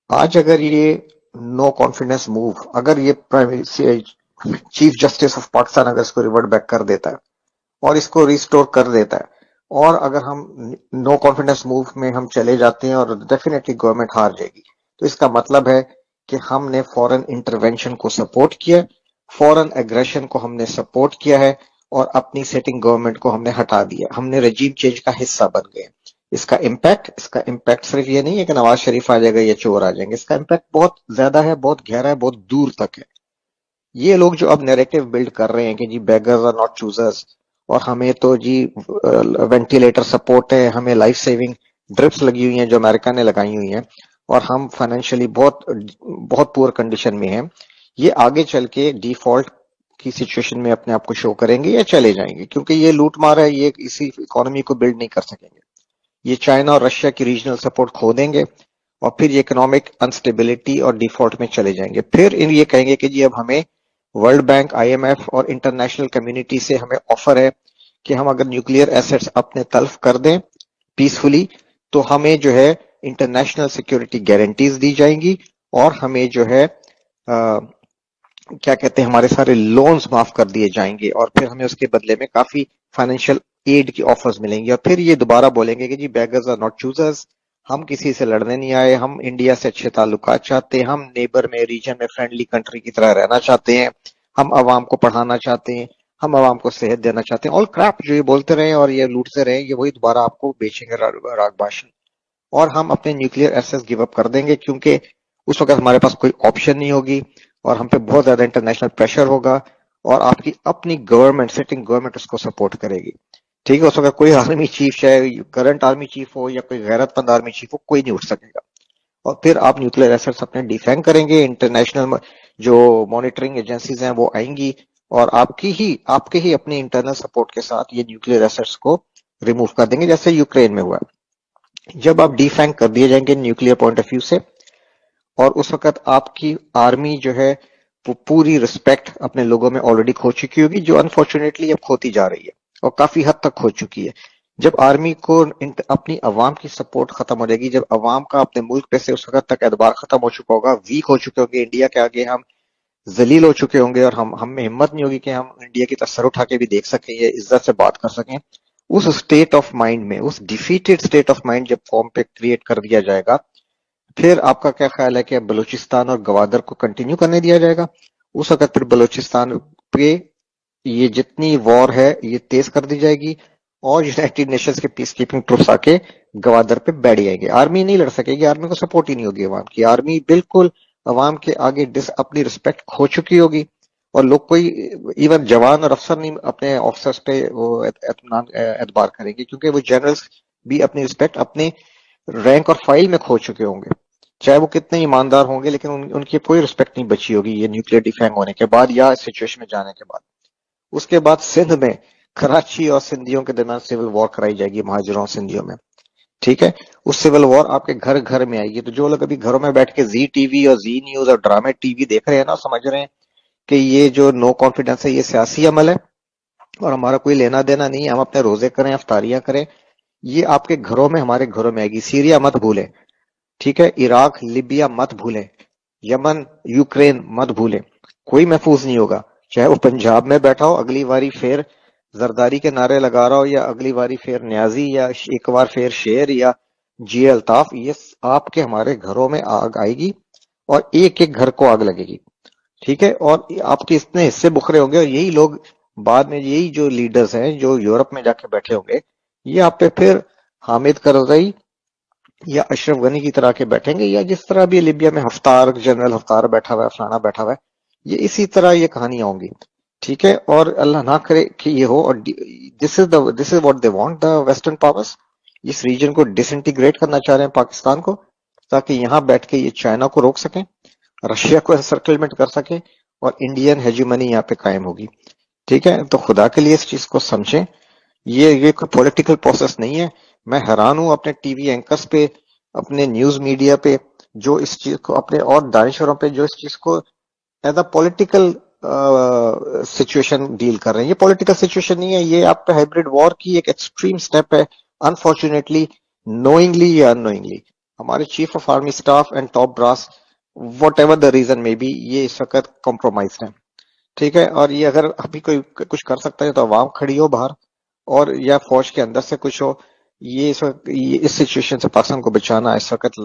آج اگر یہ نو کانفیڈنس موو، اگر یہ چیف جسٹس آف پاکستان اگر اس کو ریورٹ بیک کر دیتا ہے اور اس کو ریسٹور کر دیتا ہے، اور اگر ہم نو کانفیڈنس موو میں ہم چلے جاتے ہیں اور ڈیفینیٹلی گورنمنٹ ہار جائے گی، تو اس کا مطلب ہے کہ ہم نے فورن انٹروینشن کو سپورٹ کیا، فورن ایگریشن کو ہم نے سپورٹ کیا ہے، اور اپنی سیٹنگ گورنمنٹ کو ہم نے ہٹا دیا، ہم نے رجیم چینج کا حصہ بن گئے۔ اس کا امپیکٹ صرف یہ نہیں ہے کہ نواز شریف آ جائے گا یا چور آ جائیں گے، اس کا امپیکٹ بہت زیادہ ہے، بہت گہرا ہے، بہت دور تک ہے۔ یہ لوگ جو اب نیریٹو بلڈ کر رہے ہیں کہ جی بیگرز آر ناٹ چوزرز، اور ہمیں تو جی وینٹیلیٹر سپورٹ ہے، ہمیں لائف سیونگ ڈرپس لگی ہوئی ہیں جو امریکہ نے لگائی ہوئی ہیں، اور ہم فائنینشلی بہت بہت پور کنڈیشن میں ہیں، یہ آگے چل کے ڈیفالٹ کی سچویشن میں اپنے آپ کو شو کریں گے یا چلے جائیں گے، کیونکہ یہ لوٹ مار ہے، یہ اسی اکانومی کو بلڈ نہیں کر سکیں گے۔ یہ چائنا اور رشیا کی ریجنل سپورٹ کھو دیں گے، اور پھر یہ اکنامک انسٹیبلٹی اور ڈیفالٹ میں چلے جائیں گے۔ پھر یہ کہیں گے کہ جی اب ہمیں World Bank, I M F اور انٹرنیشنل کمیونٹی سے ہمیں آفر ہے کہ ہم اگر نیوکلیئر ایسٹس اپنے تلف کر دیں پیسفلی، تو ہمیں جو ہے انٹرنیشنل سیکورٹی گارنٹیز دی جائیں گی، اور ہمیں جو ہے کیا کہتے ہیں ہمارے سارے لونز معاف کر دیے جائیں گے، اور پھر ہمیں اس کے بدلے میں کافی فائنینشیل ایڈ کی آفرز ملیں گی، اور پھر یہ دوبارہ بولیں گے کہ جی بیگرز آر ناٹ چوزرز، ہم کسی سے لڑنے نہیں آئے، ہم انڈیا سے اچھے تعلقات چاہتے ہیں، ہم نیبر میں ریجن میں فرینڈلی کنٹری کی طرح رہنا چاہتے ہیں، ہم عوام کو پڑھانا چاہتے ہیں، ہم عوام کو صحت دینا چاہتے ہیں، آل کراپ جو یہ بولتے رہے اور یہ لوٹتے رہے، یہ وہی دوبارہ آپ کو بیچیں گے راگ باشن، اور ہم اپنے نیوکلیئر ایسٹس گیو اپ کر دیں گے، کیونکہ اس وقت ہمارے پاس کوئی آپشن نہیں ہوگی، اور ہم پہ بہت زیادہ انٹرنیشنل پریشر ہوگا، اور آپ کی اپنی گورنمنٹ، سٹنگ گورنمنٹ اس کو سپورٹ کرے گی۔ ٹھیک ہے، اس وقت کوئی آرمی چیف، چاہے کرنٹ آرمی چیف ہو یا کوئی غیرت مند آرمی چیف ہو، کوئی نہیں اٹھ سکے گا، اور پھر آپ نیوکلیئر ایسٹس اپنے ڈیفینگ کریں گے، انٹرنیشنل جو مانیٹرنگ ایجنسیز ہیں وہ آئیں گی، اور آپ کے ہی اپنے انٹرنل سپورٹ کے ساتھ یہ نیوکلیئر ایسٹس کو ریموو کر دیں گے، جیسے یوکرین میں ہوا۔ جب آپ ڈیفینگ کر دیے جائیں گے نیوکلیئر پوائنٹ آف ویو سے، اور اس وقت آپ کی آرمی جو ہے وہ پوری رسپیکٹ اپنے لوگوں میں آلریڈی کھو چکی ہوگی، جو انفارچونیٹلی اب کھوتی جا رہی ہے اور کافی حد تک کھو چکی ہے۔ جب آرمی کو اپنی عوام کی سپورٹ ختم ہو جائے گی، جب عوام کا اپنے ملک پہ سے اس وقت تک اعتبار ختم ہو چکا ہوگا، ویک ہو چکے ہوگے، انڈیا کے آگے ہم ذلیل ہو چکے ہوں گے، اور ہم میں ہمت نہیں ہوگی کہ ہم انڈیا کی طرف سر اٹھا کے بھی دیکھ سکیں یا عزت سے بات کر سکیں، اس اسٹیٹ آف مائنڈ میں، اس ڈیفیٹڈ اسٹیٹ آف مائنڈ جب قوم پہ کریٹ کر دیا جائے گا، پھر آپ کا کیا خیال ہے کہ بلوچستان اور گوادر کو کنٹینیو کرنے دیا جائے گا؟ اس وقت پھر بلوچستان پہ یہ جتنی وار ہے یہ تیز کر دی جائے گی، اور یونائٹڈ نیشنز کے پیس کیپنگ ٹروپس آ کے گوادر پہ بیٹھ جائیں گے۔ آرمی نہیں لڑ سکے گی، آرمی کو سپورٹ ہی نہیں ہوگی عوام کی، آرمی بالکل عوام کے آگے اپنی رسپیکٹ کھو چکی ہوگی، اور لوگ کوئی ایون جوان اور افسر نہیں اپنے آفیسرز پہ وہ اعتبار کریں گے، کیونکہ وہ جنرلز بھی اپنی رسپیکٹ اپنے رینک اور فائل میں کھو چکے ہوں گے، چاہے وہ کتنے ایماندار ہوں گے، لیکن ان کی کوئی رسپیکٹ نہیں بچی ہوگی یہ نیوکلیئر ڈیفینگ ہونے کے بعد یا سچویشن میں جانے کے بعد۔ اس کے بعد سندھ میں کراچی اور سندھیوں کے درمیان سول وار کرائی جائے گی، مہاجروں اور سندھیوں میں۔ ٹھیک ہے، اس سول وار آپ کے گھر گھر میں آئے گی، تو جو لوگ ابھی گھروں میں بیٹھ کے زی ٹی وی اور زی نیوز اور ڈرامے ٹی وی دیکھ رہے ہیں نا، سمجھ رہے ہیں کہ یہ جو نو کانفیڈنس ہے یہ سیاسی عمل ہے اور ہمارا کوئی لینا دینا نہیں ہے، ہم اپنے روزے کریں، افطاریاں کریں، یہ آپ کے گھروں میں، ہمارے گھروں میں آئے گی۔ سیریا مت بھولیں، ٹھیک ہے، عراق، لیبیا مت بھولیں، یمن، یوکرین مت بھولیں، کوئی محفوظ نہیں ہوگا، چاہے وہ پنجاب میں بیٹھا ہو اگلی باری پھر زرداری کے نعرے لگا رہا ہو، یا اگلی باری پھر نیازی، یا ایک بار پھر شیر، یا جی الطاف، یہ آپ کے ہمارے گھروں میں آگ آئے گی، اور ایک ایک گھر کو آگ لگے گی، ٹھیک ہے، اور آپ کے اتنے حصے بکھرے ہوں گے، اور یہی لوگ بعد میں، یہی جو لیڈرز ہیں جو یورپ میں جا کے بیٹھے ہوں گے، یہ آپ پہ پھر حامد کرزئی یا اشرف غنی کی طرح کے بیٹھیں گے، یا جس طرح بھی لیبیا میں ہفتار، جنرل ہفتار بیٹھا ہوا ہے، فلانا بیٹھا ہوا ہے، یہ اسی طرح یہ کہانیاں ہوں گی، ٹھیک ہے، اور اللہ نہ کرے کہ یہ ہو، اور this is what they want the western powers, اس ریجن کو ڈس انٹیگریٹ کرنا چاہ رہے ہیں پاکستان کو، تاکہ یہاں بیٹھ کے یہ چائنا کو روک سکیں، رشیا کو انسرکلمنٹ کر سکیں، اور انڈین ہیجیمنی یہاں پہ قائم ہوگی۔ ٹھیک ہے، تو خدا کے لیے اس چیز کو سمجھیں، یہ کوئی پولیٹیکل پروسیس نہیں ہے۔ میں حیران ہوں اپنے ٹی وی اینکرز پہ، اپنے نیوز میڈیا پہ، جو اس چیز کو اپنے اور دانشوروں پہ جو اس چیز کو as a political situation deal کر رہے ہیں۔ یہ پولیٹیکل سچویشن نہیں ہے، یہ آپ کا ہائبرڈ وار کی ایک ایکسٹریم سٹیپ ہے، انفارچونیٹلی، نوئنگلی یا ان نوئنگلی۔ ہمارے chief of army staff and top brass what ever the reason میں بھی یہ اس وقت کمپرومائز ہے. ٹھیک ہے، اور یہ اگر ابھی کوئی کچھ کر سکتا ہے تو عوام کھڑی ہو باہر، اور یا فوج کے اندر سے کچھ ہو. یہ اس وقت اس سچویشن سے پاکستان کو بچانا اس وقت